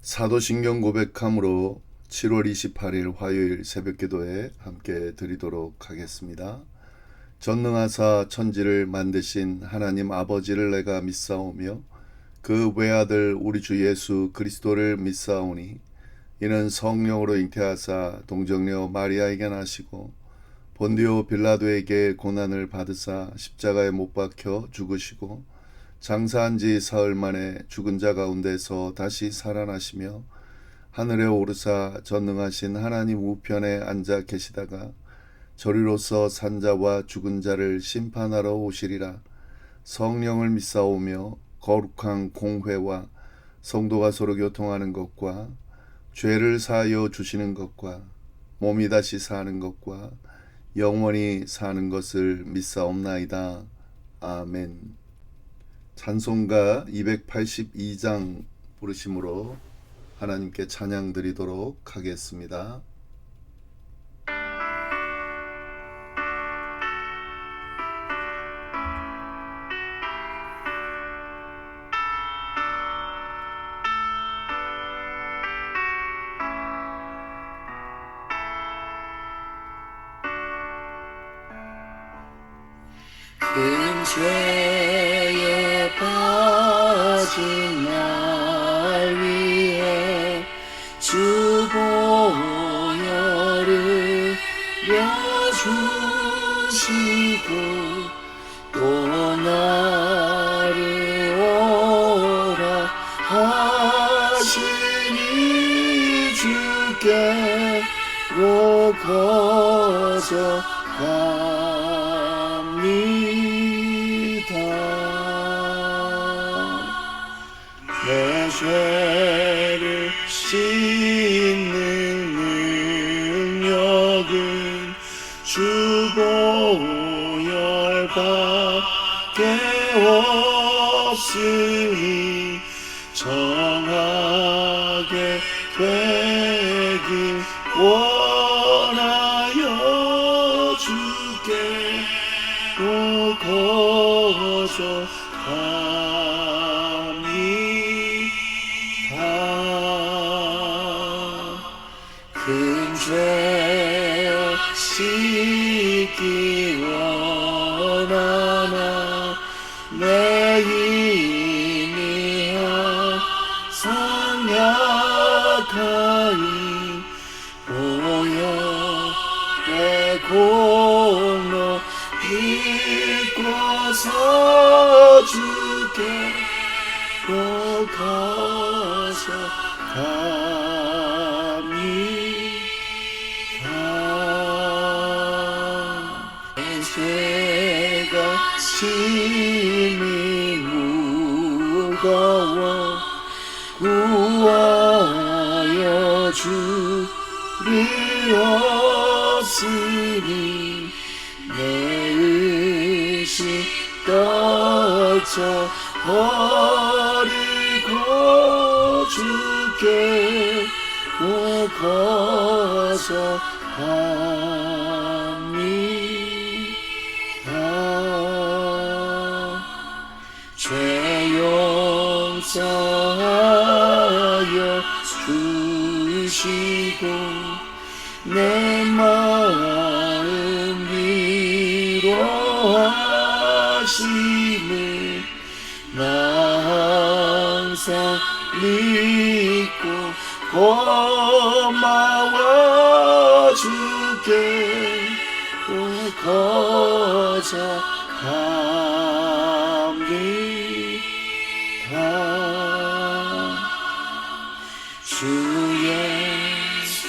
사도신경 고백함으로 7월 28일 화요일 새벽기도에 함께 드리도록 하겠습니다. 전능하사 천지를 만드신 하나님 아버지를 내가 믿사오며 그 외아들 우리 주 예수 그리스도를 믿사오니 이는 성령으로 잉태하사 동정녀 마리아에게 나시고 본디오 빌라도에게 고난을 받으사 십자가에 못 박혀 죽으시고 장사한 지 사흘 만에 죽은 자 가운데서 다시 살아나시며 하늘에 오르사 전능하신 하나님 우편에 앉아 계시다가 저리로서 산자와 죽은 자를 심판하러 오시리라. 성령을 믿사오며 거룩한 공회와 성도가 서로 교통하는 것과 죄를 사하여 주시는 것과 몸이 다시 사는 것과 영원히 사는 것을 믿사옵나이다. 아멘. 찬송가 282장 부르심으로 하나님께 찬양 드리도록 하겠습니다. 큰 죄에 빠진 날 위해 주 보혈을 내주시고 또 나를 오라 하시니 주께로 내 죄를 씻는 능력은 주 보혈밖에 없으니 정하게 되길 원하여 주께로 큰 죄 씻기 원하나 내 힘이 항상 약하니 보혈의 공로 믿고서 주께로 내 죄가 심히 무거워 구하여 주리었으니 내 의식 떨쳐 버리고 주께로 거듭합니다. 죄 용서하여 주시고 내 마음 위로하심을 나 항상 믿고 고마워 주께로 주 예수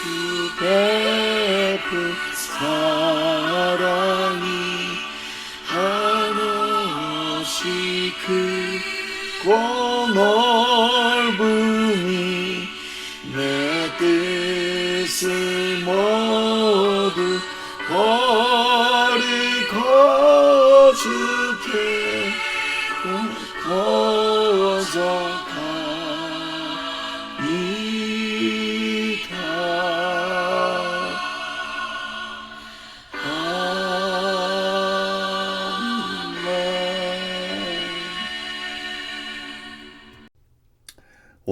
베푼 사랑이 한없이 크고 넓으니 내 뜻을 모두 버리고 주께로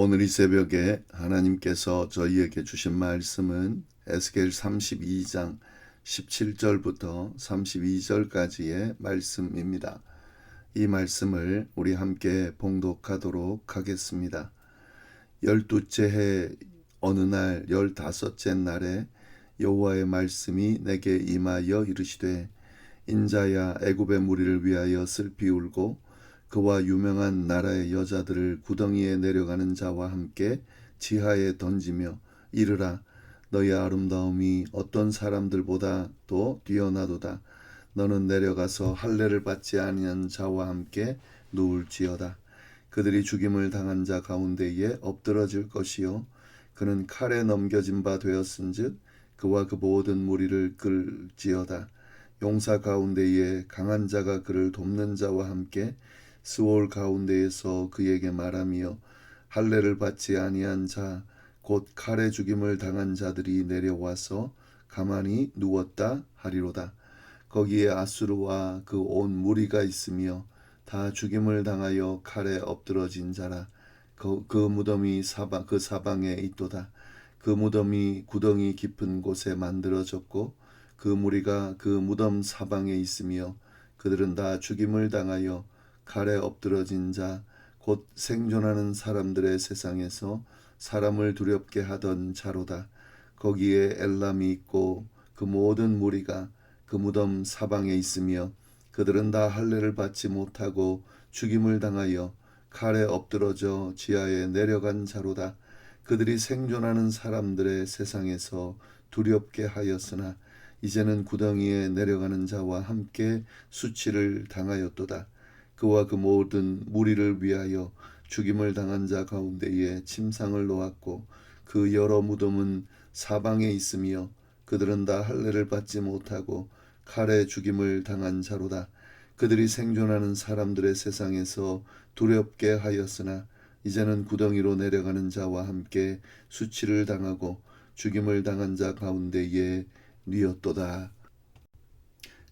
오늘 이 새벽에 하나님께서 저희에게 주신 말씀은 에스겔 32장 17절부터 32절까지의 말씀입니다. 이 말씀을 우리 함께 봉독하도록 하겠습니다. 12째 해 어느 날 15째 날에 여호와의 말씀이 내게 임하여 이르시되 인자야, 애굽의 무리를 위하여 슬피 울고 그와 유명한 나라의 여자들을 구덩이에 내려가는 자와 함께 지하에 던지며 이르라. 너희 아름다움이 어떤 사람들보다 도 뛰어나도다. 너는 내려가서 할례를 받지 아니한 자와 함께 누울지어다. 그들이 죽임을 당한 자 가운데에 엎드러질 것이요 그는 칼에 넘겨진 바 되었은즉 그와 그 모든 무리를 끌지어다. 용사 가운데에 강한 자가 그를 돕는 자와 함께 스올 가운데에서 그에게 말하며 할례를 받지 아니한 자 곧 칼에 죽임을 당한 자들이 내려와서 가만히 누웠다 하리로다. 거기에 아수르와 그 온 무리가 있으며 다 죽임을 당하여 칼에 엎드러진 자라. 그 무덤이 그 사방에 있도다. 그 무덤이 구덩이 깊은 곳에 만들어졌고 그 무리가 그 무덤 사방에 있으며 그들은 다 죽임을 당하여 칼에 엎드러진 자 곧 생존하는 사람들의 세상에서 사람을 두렵게 하던 자로다. 거기에 엘람이 있고 그 모든 무리가 그 무덤 사방에 있으며 그들은 다 할례를 받지 못하고 죽임을 당하여 칼에 엎드러져 지하에 내려간 자로다. 그들이 생존하는 사람들의 세상에서 두렵게 하였으나 이제는 구덩이에 내려가는 자와 함께 수치를 당하였도다. 그와 그 모든 무리를 위하여 죽임을 당한 자 가운데에 침상을 놓았고 그 여러 무덤은 사방에 있으며 그들은 다 할례를 받지 못하고 칼에 죽임을 당한 자로다. 그들이 생존하는 사람들의 세상에서 두렵게 하였으나 이제는 구덩이로 내려가는 자와 함께 수치를 당하고 죽임을 당한 자 가운데에 뉘었도다.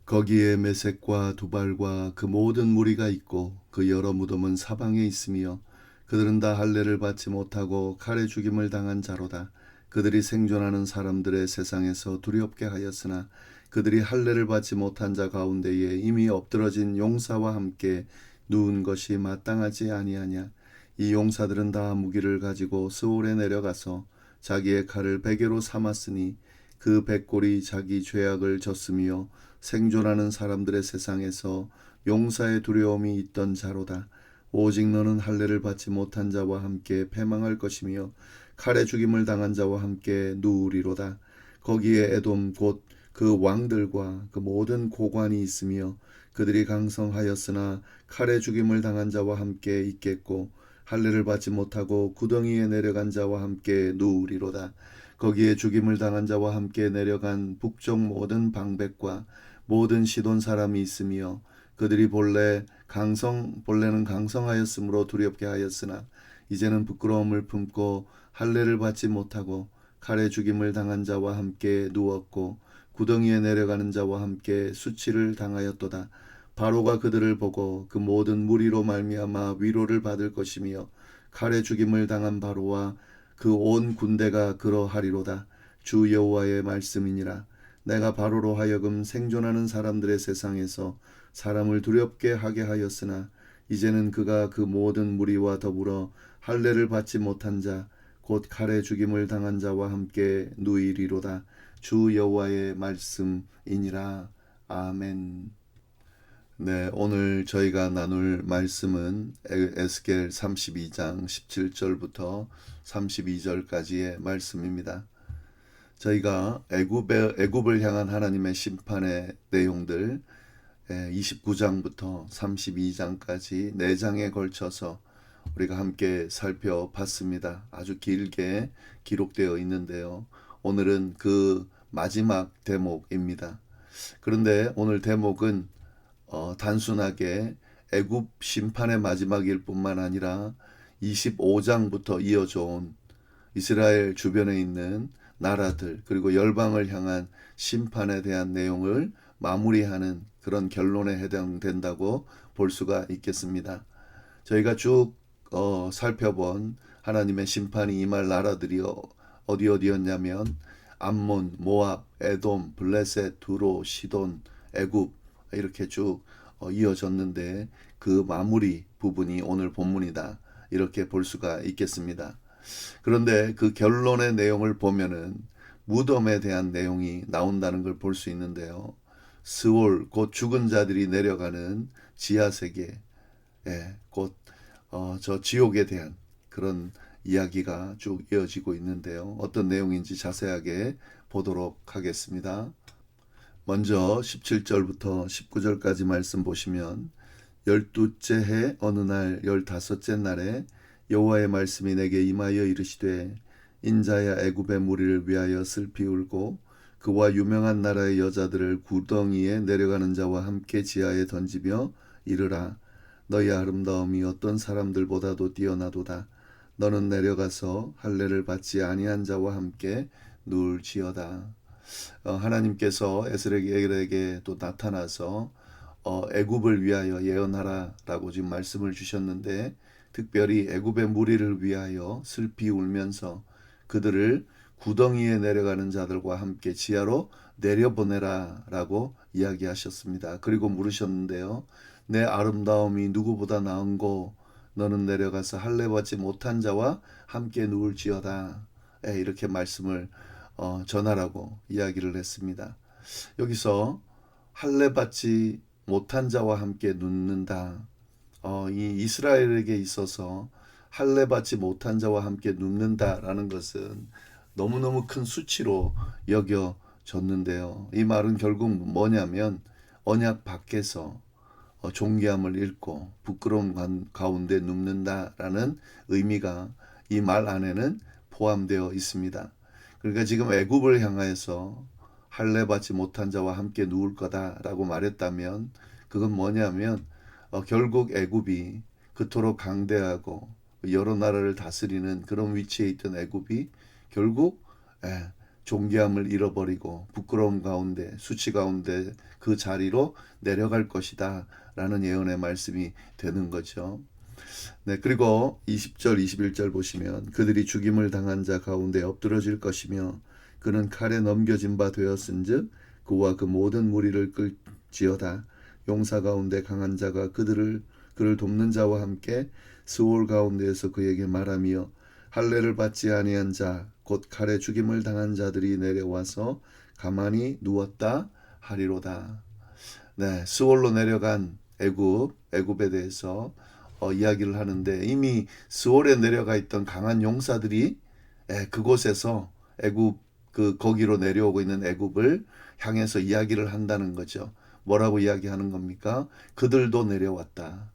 거기에 메섹과 두발과 그 모든 무리가 있고 그 여러 무덤은 사방에 있으며 그들은 다 할례를 받지 못하고 칼에 죽임을 당한 자로다. 그들이 생존하는 사람들의 세상에서 두렵게 하였으나 그들이 할례를 받지 못한 자 가운데에 이미 엎드러진 용사와 함께 누운 것이 마땅하지 아니하냐. 이 용사들은 다 무기를 가지고 스올에 내려가서 자기의 칼을 베개로 삼았으니 그 백골이 자기 죄악을 졌으며 생존하는 사람들의 세상에서 용사의 두려움이 있던 자로다. 오직 너는 할례를 받지 못한 자와 함께 패망할 것이며 칼에 죽임을 당한 자와 함께 누우리로다. 거기에 에돔 곧 그 왕들과 그 모든 고관이 있으며 그들이 강성하였으나 칼에 죽임을 당한 자와 함께 있겠고 할례를 받지 못하고 구덩이에 내려간 자와 함께 누우리로다. 거기에 죽임을 당한 자와 함께 내려간 북쪽 모든 방백과 모든 시돈 사람이 있으며 그들이 본래는 강성하였으므로 두렵게 하였으나 이제는 부끄러움을 품고 할례를 받지 못하고 칼에 죽임을 당한 자와 함께 누웠고 구덩이에 내려가는 자와 함께 수치를 당하였도다. 바로가 그들을 보고 그 모든 무리로 말미암아 위로를 받을 것이며 칼에 죽임을 당한 바로와 그 온 군대가 그러하리로다. 주 여호와의 말씀이니라. 내가 바로로 하여금 생존하는 사람들의 세상에서 사람을 두렵게 하게 하였으나 이제는 그가 그 모든 무리와 더불어 할례를 받지 못한 자 곧 칼에 죽임을 당한 자와 함께 누이리로다. 주 여호와의 말씀이니라. 아멘. 네, 오늘 저희가 나눌 말씀은 에스겔 32장 17절부터 32절까지의 말씀입니다. 저희가 애굽을 향한 하나님의 심판의 내용들 29장부터 32장까지 4장에 걸쳐서 우리가 함께 살펴봤습니다. 아주 길게 기록되어 있는데요. 오늘은 그 마지막 대목입니다. 그런데 오늘 대목은 단순하게 애굽 심판의 마지막일 뿐만 아니라 25장부터 이어져 온 이스라엘 주변에 있는 나라들 그리고 열방을 향한 심판에 대한 내용을 마무리하는 그런 결론에 해당된다고 볼 수가 있겠습니다. 저희가 쭉 살펴본 하나님의 심판이 임할 나라들이 어디였냐면 암몬, 모압, 에돔, 블레셋, 두로, 시돈, 애굽 이렇게 쭉 이어졌는데 그 마무리 부분이 오늘 본문이다. 이렇게 볼 수가 있겠습니다. 그런데 그 결론의 내용을 보면은 무덤에 대한 내용이 나온다는 걸 볼 수 있는데요. 스올 곧 죽은 자들이 내려가는 지하세계, 곧 저 지옥에 대한 그런 이야기가 쭉 이어지고 있는데요. 어떤 내용인지 자세하게 보도록 하겠습니다. 먼저 17절부터 19절까지 말씀 보시면 12째 해 어느 날 15째 날에 여호와의 말씀이 내게 임하여 이르시되 인자야 애굽의 무리를 위하여 슬피 울고 그와 유명한 나라의 여자들을 구덩이에 내려가는 자와 함께 지하에 던지며 이르라 너희 아름다움이 어떤 사람들보다도 뛰어나도다 너는 내려가서 할례를 받지 아니한 자와 함께 누울지어다. 하나님께서 에스겔에게 또 나타나서 애굽을 위하여 예언하라라고 지금 말씀을 주셨는데 특별히 애굽의 무리를 위하여 슬피 울면서 그들을 구덩이에 내려가는 자들과 함께 지하로 내려보내라라고 이야기하셨습니다. 그리고 물으셨는데요. 내 아름다움이 누구보다 나은고 너는 내려가서 할례 받지 못한 자와 함께 누울지어다. 이렇게 말씀을 전하라고 이야기를 했습니다. 여기서 할례 받지 못한 자와 함께 눕는다. 이 이스라엘에게 있어서 할례 받지 못한 자와 함께 눕는다라는 것은 너무너무 큰 수치로 여겨졌는데요. 이 말은 결국 뭐냐면 언약 밖에서 존귀함을 잃고 부끄러움 가운데 눕는다라는 의미가 이 말 안에는 포함되어 있습니다. 그러니까 지금 애굽을 향하여서 할례 받지 못한 자와 함께 누울 거다라고 말했다면 그건 뭐냐면 결국 애굽이 그토록 강대하고 여러 나라를 다스리는 그런 위치에 있던 애굽이 결국 존귀함을 잃어버리고 부끄러움 가운데 수치 가운데 그 자리로 내려갈 것이다 라는 예언의 말씀이 되는 거죠. 네, 그리고 20절 21절 보시면 그들이 죽임을 당한 자 가운데 엎드러질 것이며 그는 칼에 넘겨진 바 되었은즉 그와 그 모든 무리를 끌지어다. 용사 가운데 강한 자가 그를 돕는 자와 함께 스올 가운데에서 그에게 말하며 할례를 받지 아니한 자 곧 칼에 죽임을 당한 자들이 내려와서 가만히 누웠다 하리로다. 네, 스올로 내려간 애굽에 대해서 이야기를 하는데 이미 스올에 내려가 있던 강한 용사들이 그곳에서 애굽 거기로 내려오고 있는 애굽을 향해서 이야기를 한다는 거죠. 뭐라고 이야기하는 겁니까? 그들도 내려왔다.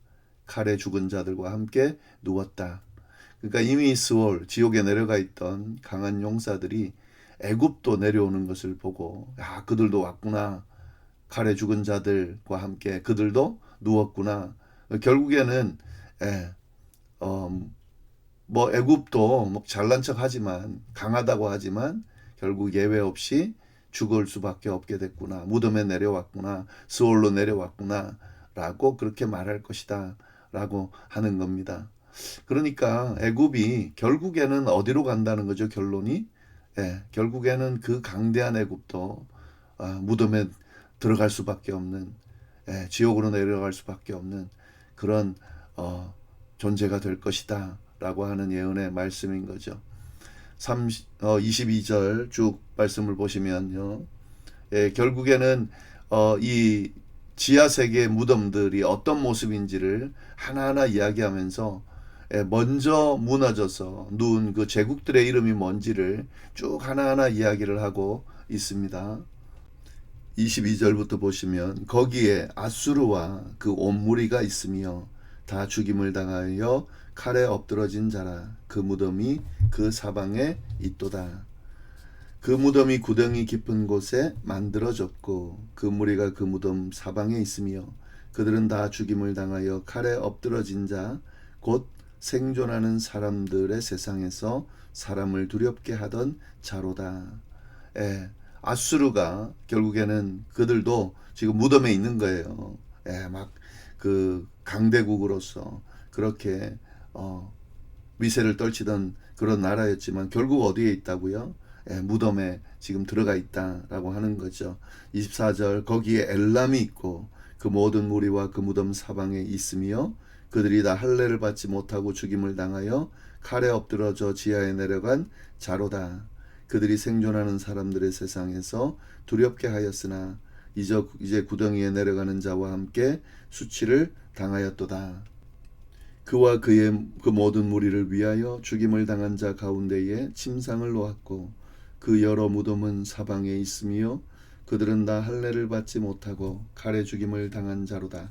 칼에 죽은 자들과 함께 누웠다. 그러니까 이미 스올 지옥에 내려가 있던 강한 용사들이 애굽도 내려오는 것을 보고 야 그들도 왔구나. 칼에 죽은 자들과 함께 그들도 누웠구나. 결국에는 뭐 애굽도 뭐 잘난 척하지만 강하다고 하지만 결국 예외 없이 죽을 수밖에 없게 됐구나. 무덤에 내려왔구나. 스올로 내려왔구나. 라고 그렇게 말할 것이다. 라고 하는 겁니다. 그러니까 애굽이 결국에는 어디로 간다는 거죠. 결론이 결국에는 그 강대한 애굽도 무덤에 들어갈 수밖에 없는 지옥으로 내려갈 수밖에 없는 그런 존재가 될 것이다 라고 하는 예언의 말씀인 거죠. 22절 쭉 말씀을 보시면요. 결국에는 이 지하세계의 무덤들이 어떤 모습인지를 하나하나 이야기하면서 먼저 무너져서 누운 그 제국들의 이름이 뭔지를 쭉 하나하나 이야기를 하고 있습니다. 22절부터 보시면 거기에 아수르와 그 온 무리가 있으며 다 죽임을 당하여 칼에 엎드러진 자라. 그 무덤이 그 사방에 있도다. 그 무덤이 구덩이 깊은 곳에 만들어졌고 그 무리가 그 무덤 사방에 있으며 그들은 다 죽임을 당하여 칼에 엎드러진 자 곧 생존하는 사람들의 세상에서 사람을 두렵게 하던 자로다. 아수르가 결국에는 그들도 지금 무덤에 있는 거예요. 막 그 강대국으로서 그렇게 위세를 떨치던 그런 나라였지만 결국 어디에 있다고요? 무덤에 지금 들어가 있다라고 하는 거죠. 24절 거기에 엘람이 있고 그 모든 무리와 그 무덤 사방에 있으며 그들이 다 할례를 받지 못하고 죽임을 당하여 칼에 엎드러져 지하에 내려간 자로다. 그들이 생존하는 사람들의 세상에서 두렵게 하였으나 이제 구덩이에 내려가는 자와 함께 수치를 당하였도다. 그와 그의 그 모든 무리를 위하여 죽임을 당한 자 가운데에 침상을 놓았고 그 여러 무덤은 사방에 있으며 그들은 다 할례를 받지 못하고 칼에 죽임을 당한 자로다.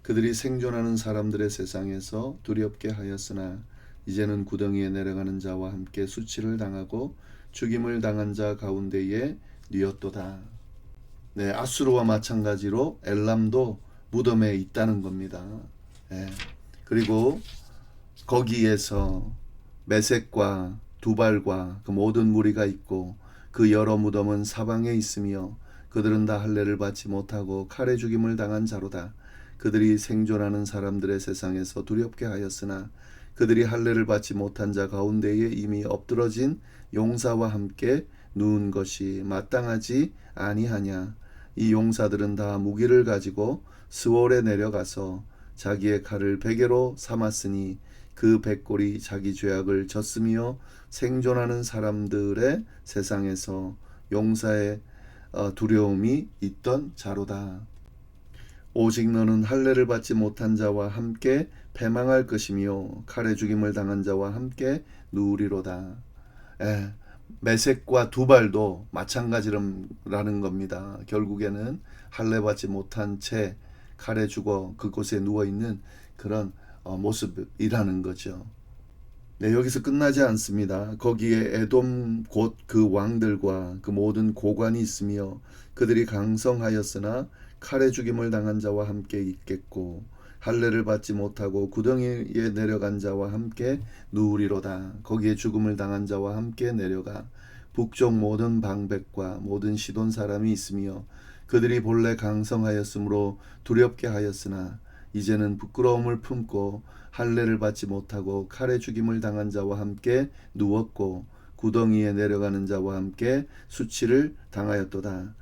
그들이 생존하는 사람들의 세상에서 두렵게 하였으나 이제는 구덩이에 내려가는 자와 함께 수치를 당하고 죽임을 당한 자 가운데에 뉘었도다. 네, 아수르와 마찬가지로 엘람도 무덤에 있다는 겁니다. 네. 그리고 거기에서 메섹과 두발과 그 모든 무리가 있고 그 여러 무덤은 사방에 있으며 그들은 다 할례를 받지 못하고 칼에 죽임을 당한 자로다. 그들이 생존하는 사람들의 세상에서 두렵게 하였으나 그들이 할례를 받지 못한 자 가운데에 이미 엎드러진 용사와 함께 누운 것이 마땅하지 아니하냐. 이 용사들은 다 무기를 가지고 스월에 내려가서 자기의 칼을 베개로 삼았으니 그 백골이 자기 죄악을 졌으며 생존하는 사람들의 세상에서 용사의 두려움이 있던 자로다. 오직 너는 할례를 받지 못한 자와 함께 패망할 것이며 칼에 죽임을 당한 자와 함께 누우리로다. 메섹과 두발도 마찬가지라는 겁니다. 결국에는 할례 받지 못한 채 칼에 죽어 그곳에 누워있는 그런 모습이라는 거죠. 네, 여기서 끝나지 않습니다. 거기에 에돔 곧 그 왕들과 그 모든 고관이 있으며 그들이 강성하였으나 칼에 죽임을 당한 자와 함께 있겠고 할례를 받지 못하고 구덩이에 내려간 자와 함께 누우리로다. 거기에 죽음을 당한 자와 함께 내려가 북쪽 모든 방백과 모든 시돈 사람이 있으며 그들이 본래 강성하였으므로 두렵게 하였으나 이제는 부끄러움을 품고 할례를 받지 못하고 칼에 죽임을 당한 자와 함께 누웠고 구덩이에 내려가는 자와 함께 수치를 당하였도다.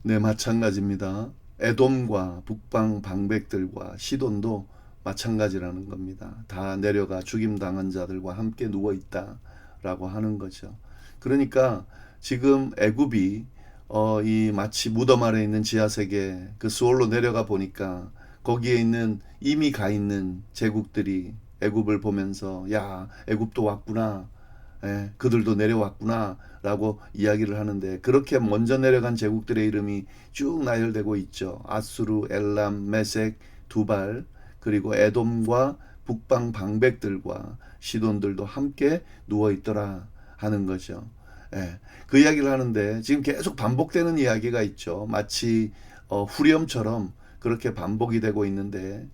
네, 마찬가지입니다. 에돔과 북방 방백들과 시돈도 마찬가지라는 겁니다. 다 내려가 죽임 당한 자들과 함께 누워 있다라고 하는 거죠. 그러니까 지금 애굽이 이 마치 무덤 아래 있는 지하세계 그 스올로 내려가 보니까 거기에 있는 이미 가 있는 제국들이 애굽을 보면서 야, 애굽도 왔구나. 그들도 내려왔구나 라고 이야기를 하는데 그렇게 먼저 내려간 제국들의 이름이 쭉 나열되고 있죠. 아수르, 엘람, 메섹, 두발, 그리고 에돔과 북방 방백들과 시돈들도 함께 누워있더라 하는 거죠. 그 이야기를 하는데 지금 계속 반복되는 이야기가 있죠. 마치 후렴처럼 그렇게 반복이 되고 있는데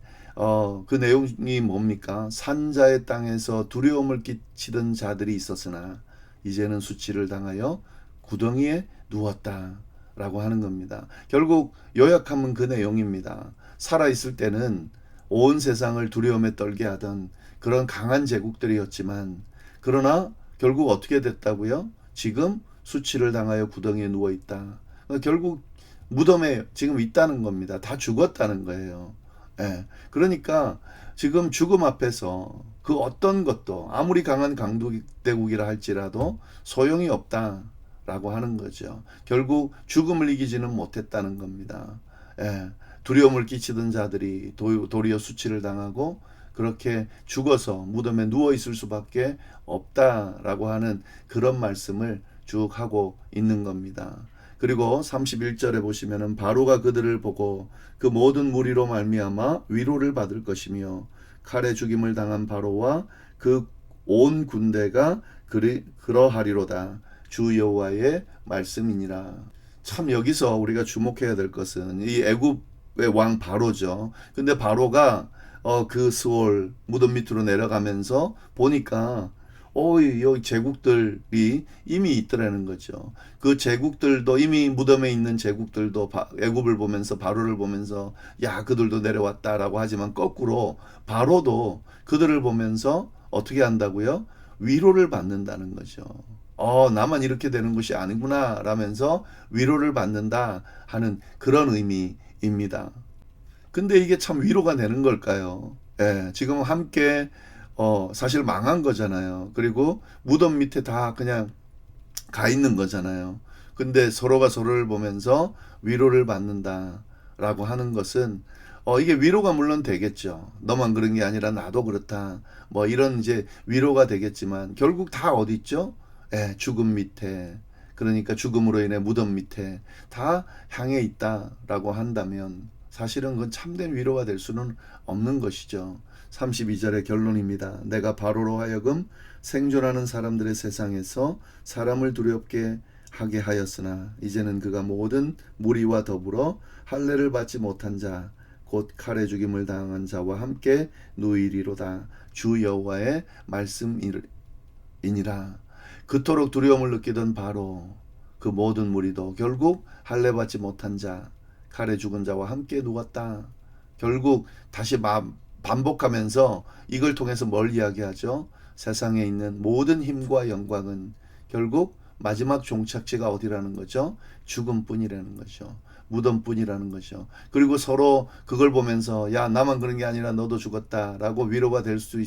그 내용이 뭡니까? 산자의 땅에서 두려움을 끼치던 자들이 있었으나 이제는 수치를 당하여 구덩이에 누웠다라고 하는 겁니다. 결국 요약하면 그 내용입니다. 살아있을 때는 온 세상을 두려움에 떨게 하던 그런 강한 제국들이었지만 그러나 결국 어떻게 됐다고요? 지금 수치를 당하여 구덩이에 누워있다. 결국 무덤에 지금 있다는 겁니다. 다 죽었다는 거예요. 그러니까 지금 죽음 앞에서 그 어떤 것도 아무리 강한 강대국이라 할지라도 소용이 없다라고 하는 거죠. 결국 죽음을 이기지는 못했다는 겁니다. 두려움을 끼치던 자들이 도리어 수치를 당하고 그렇게 죽어서 무덤에 누워 있을 수밖에 없다라고 하는 그런 말씀을 쭉 하고 있는 겁니다. 그리고 31절에 보시면은 바로가 그들을 보고 그 모든 무리로 말미암아 위로를 받을 것이며 칼에 죽임을 당한 바로와 그 온 군대가 그러하리로다. 주 여호와의 말씀이니라. 참 여기서 우리가 주목해야 될 것은 이 애굽의 왕 바로죠. 근데 바로가 그 스올 무덤 밑으로 내려가면서 보니까 여기 제국들이 이미 있더라는 거죠. 그 제국들도 이미 무덤에 있는 제국들도 애굽을 보면서 바로를 보면서 야, 그들도 내려왔다라고 하지만 거꾸로 바로도 그들을 보면서 어떻게 한다고요? 위로를 받는다는 거죠. 나만 이렇게 되는 것이 아니구나 라면서 위로를 받는다 하는 그런 의미입니다. 근데 이게 참 위로가 되는 걸까요? 예, 지금 함께 사실 망한 거잖아요. 그리고 무덤 밑에 다 그냥 가 있는 거잖아요. 근데 서로가 서로를 보면서 위로를 받는다라고 하는 것은 이게 위로가 물론 되겠죠. 너만 그런 게 아니라 나도 그렇다. 뭐 이런 이제 위로가 되겠지만 결국 다 어디 있죠? 예, 죽음 밑에. 그러니까 죽음으로 인해 무덤 밑에 다 향해 있다라고 한다면 사실은 그건 참된 위로가 될 수는 없는 것이죠. 32절의 결론입니다. 내가 바로로 하여금 생존하는 사람들의 세상에서 사람을 두렵게 하게 하였으나 이제는 그가 모든 무리와 더불어 할례를 받지 못한 자 곧 칼에 죽임을 당한 자와 함께 누이리로다. 주 여호와의 말씀이니라. 그토록 두려움을 느끼던 바로 그 모든 무리도 결국 할례 받지 못한 자 칼에 죽은 자와 함께 누웠다. 결국 다시 반복하면서 이걸 통해서 뭘 이야기하죠? 세상에 있는 모든 힘과 영광은 결국 마지막 종착지가 어디라는 거죠? 죽음뿐이라는 거죠. 무덤뿐이라는 거죠. 그리고 서로 그걸 보면서 야 나만 그런 게 아니라 너도 죽었다라고 위로가 될 수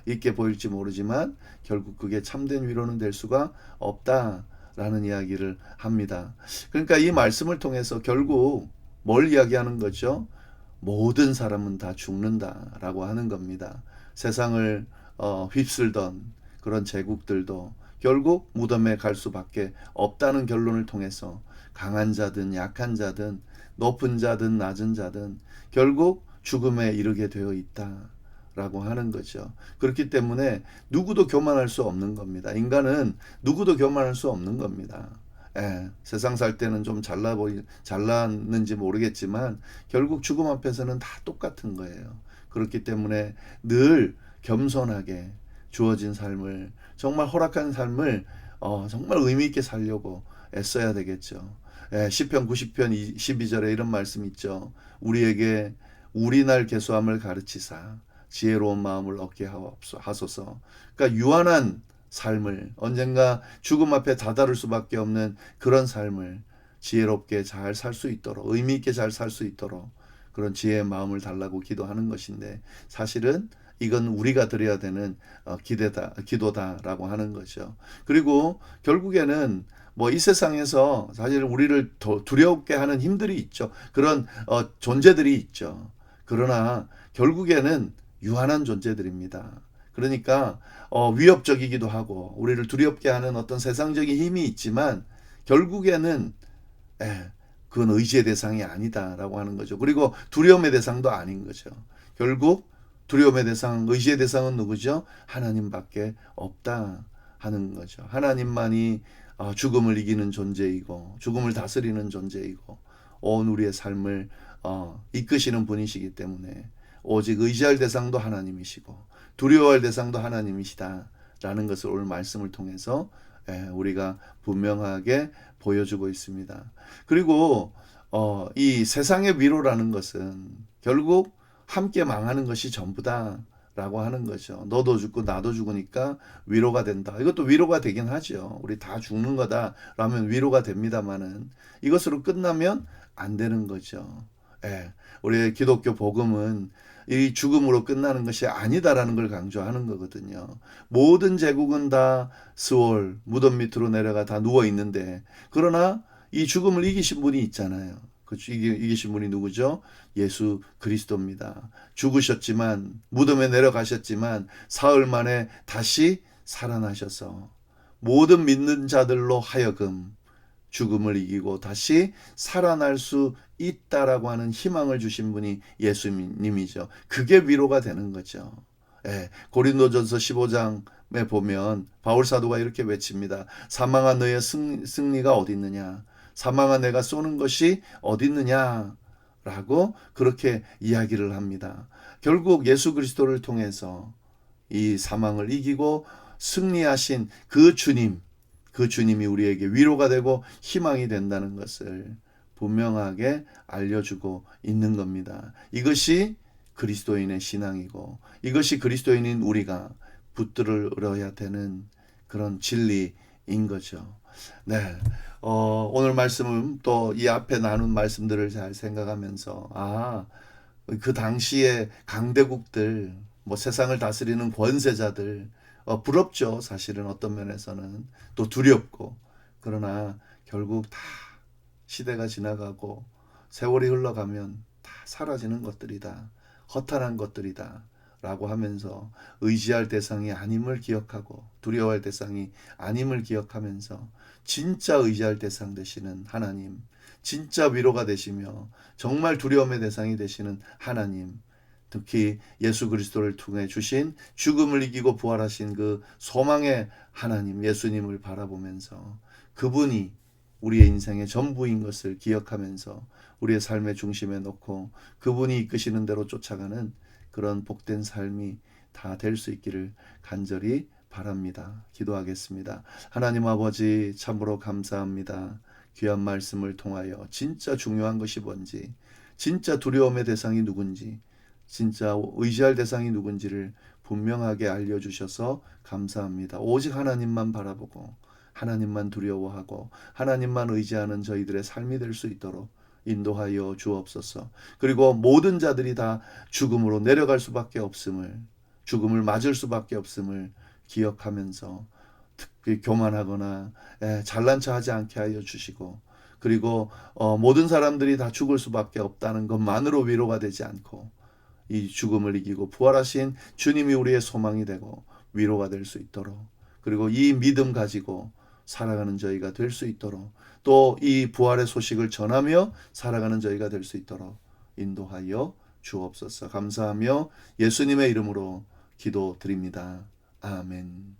있게 보일지 모르지만 결국 그게 참된 위로는 될 수가 없다라는 이야기를 합니다. 그러니까 이 말씀을 통해서 결국 뭘 이야기하는 거죠? 모든 사람은 다 죽는다라고 하는 겁니다. 세상을 휩쓸던 그런 제국들도 결국 무덤에 갈 수밖에 없다는 결론을 통해서 강한 자든 약한 자든 높은 자든 낮은 자든 결국 죽음에 이르게 되어 있다라고 하는 거죠. 그렇기 때문에 누구도 교만할 수 없는 겁니다. 인간은 누구도 교만할 수 없는 겁니다. 예, 세상 살 때는 좀 잘났는지 모르겠지만 결국 죽음 앞에서는 다 똑같은 거예요. 그렇기 때문에 늘 겸손하게 주어진 삶을 정말 허락한 삶을 정말 의미 있게 살려고 애써야 되겠죠. 예, 시편 90편 12절에 이런 말씀 있죠. 우리에게 우리 날 계수함을 가르치사 지혜로운 마음을 얻게 하소서. 그러니까 유한한 삶을 언젠가 죽음 앞에 다다를 수밖에 없는 그런 삶을 지혜롭게 잘 살 수 있도록 의미 있게 잘 살 수 있도록 그런 지혜의 마음을 달라고 기도하는 것인데 사실은 이건 우리가 드려야 되는 기도다라고 하는 거죠. 그리고 결국에는 뭐 이 세상에서 사실 우리를 더 두렵게 하는 힘들이 있죠. 그런 존재들이 있죠. 그러나 결국에는 유한한 존재들입니다. 그러니까 위협적이기도 하고 우리를 두렵게 하는 어떤 세상적인 힘이 있지만 결국에는 그건 의지의 대상이 아니다라고 하는 거죠. 그리고 두려움의 대상도 아닌 거죠. 결국 두려움의 대상, 의지의 대상은 누구죠? 하나님밖에 없다 하는 거죠. 하나님만이 죽음을 이기는 존재이고 죽음을 다스리는 존재이고 온 우리의 삶을 이끄시는 분이시기 때문에 오직 의지할 대상도 하나님이시고 두려워할 대상도 하나님이시다라는 것을 오늘 말씀을 통해서 우리가 분명하게 보여주고 있습니다. 그리고 이 세상의 위로라는 것은 결국 함께 망하는 것이 전부다라고 하는 거죠. 너도 죽고 나도 죽으니까 위로가 된다. 이것도 위로가 되긴 하죠. 우리 다 죽는 거다라면 위로가 됩니다만은 이것으로 끝나면 안 되는 거죠. 우리의 기독교 복음은 이 죽음으로 끝나는 것이 아니다라는 걸 강조하는 거거든요. 모든 제국은 다 스올, 무덤 밑으로 내려가 다 누워 있는데 그러나 이 죽음을 이기신 분이 있잖아요. 그 이기신 분이 누구죠? 예수 그리스도입니다. 죽으셨지만 무덤에 내려가셨지만 사흘 만에 다시 살아나셔서 모든 믿는 자들로 하여금 죽음을 이기고 다시 살아날 수 있다라고 하는 희망을 주신 분이 예수님이죠. 그게 위로가 되는 거죠. 고린도전서 15장에 보면 바울 사도가 이렇게 외칩니다. 사망한 너의 승리가 어디 있느냐? 사망한 내가 쏘는 것이 어디 있느냐? 라고 그렇게 이야기를 합니다. 결국 예수 그리스도를 통해서 이 사망을 이기고 승리하신 그 주님이 우리에게 위로가 되고 희망이 된다는 것을 분명하게 알려주고 있는 겁니다. 이것이 그리스도인의 신앙이고 이것이 그리스도인인 우리가 붙들어야 되는 그런 진리인 거죠. 네. 오늘 말씀은 또 이 앞에 나눈 말씀들을 잘 생각하면서, 그 당시에 강대국들, 뭐 세상을 다스리는 권세자들, 부럽죠. 사실은 어떤 면에서는. 또 두렵고. 그러나 결국 다 시대가 지나가고 세월이 흘러가면 다 사라지는 것들이다. 허탄한 것들이다. 라고 하면서 의지할 대상이 아님을 기억하고 두려워할 대상이 아님을 기억하면서 진짜 의지할 대상 되시는 하나님, 진짜 위로가 되시며 정말 두려움의 대상이 되시는 하나님, 특히 예수 그리스도를 통해 주신 죽음을 이기고 부활하신 그 소망의 하나님 예수님을 바라보면서 그분이 우리의 인생의 전부인 것을 기억하면서 우리의 삶의 중심에 놓고 그분이 이끄시는 대로 쫓아가는 그런 복된 삶이 다 될 수 있기를 간절히 바랍니다. 기도하겠습니다. 하나님 아버지 참으로 감사합니다. 귀한 말씀을 통하여 진짜 중요한 것이 뭔지, 진짜 두려움의 대상이 누군지, 진짜 의지할 대상이 누군지를 분명하게 알려주셔서 감사합니다. 오직 하나님만 바라보고 하나님만 두려워하고 하나님만 의지하는 저희들의 삶이 될 수 있도록 인도하여 주옵소서. 그리고 모든 자들이 다 죽음으로 내려갈 수밖에 없음을, 죽음을 맞을 수밖에 없음을 기억하면서 특히 교만하거나 잘난 체 하지 않게 하여 주시고, 그리고 모든 사람들이 다 죽을 수밖에 없다는 것만으로 위로가 되지 않고 이 죽음을 이기고 부활하신 주님이 우리의 소망이 되고 위로가 될 수 있도록, 그리고 이 믿음 가지고 살아가는 저희가 될 수 있도록, 또 이 부활의 소식을 전하며 살아가는 저희가 될 수 있도록 인도하여 주옵소서. 감사하며 예수님의 이름으로 기도드립니다. 아멘.